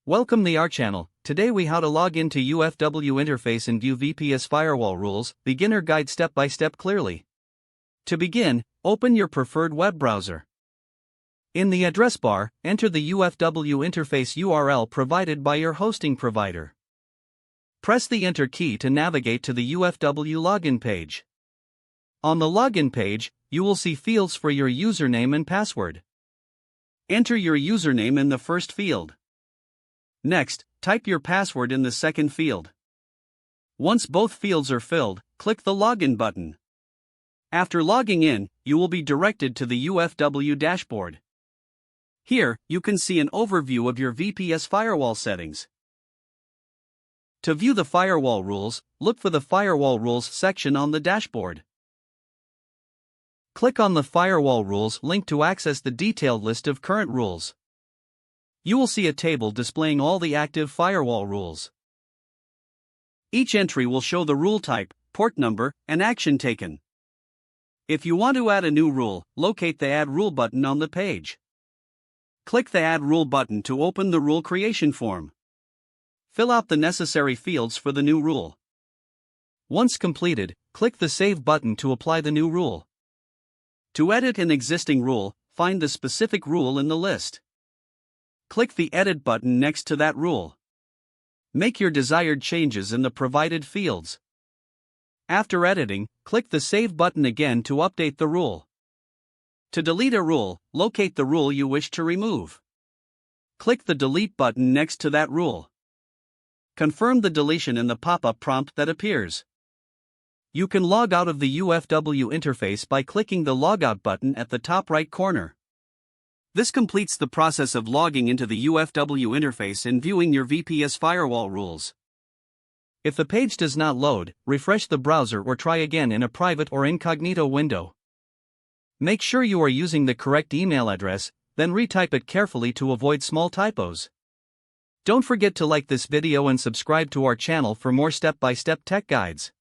Welcome to our channel. Today we how to log into UFW interface and view VPS firewall rules, beginner guide step by step clearly. To begin, open your preferred web browser. In the address bar, enter the UFW interface URL provided by your hosting provider. Press the enter key to navigate to the UFW login page. On the login page, you will see fields for your username and password. Enter your username in the first field. Next, type your password in the second field. Once both fields are filled, click the Login button. After logging in, you will be directed to the UFW dashboard. Here, you can see an overview of your VPS firewall settings. To view the firewall rules, look for the Firewall Rules section on the dashboard. Click on the Firewall Rules link to access the detailed list of current rules. You will see a table displaying all the active firewall rules. Each entry will show the rule type, port number, and action taken. If you want to add a new rule, locate the Add Rule button on the page. Click the Add Rule button to open the rule creation form. Fill out the necessary fields for the new rule. Once completed, click the Save button to apply the new rule. To edit an existing rule, find the specific rule in the list. Click the Edit button next to that rule. Make your desired changes in the provided fields. After editing, click the Save button again to update the rule. To delete a rule, locate the rule you wish to remove. Click the Delete button next to that rule. Confirm the deletion in the pop-up prompt that appears. You can log out of the UFW interface by clicking the Logout button at the top right corner. This completes the process of logging into the UFW interface and viewing your VPS firewall rules. If the page does not load, refresh the browser or try again in a private or incognito window. Make sure you are using the correct email address, then retype it carefully to avoid small typos. Don't forget to like this video and subscribe to our channel for more step-by-step tech guides.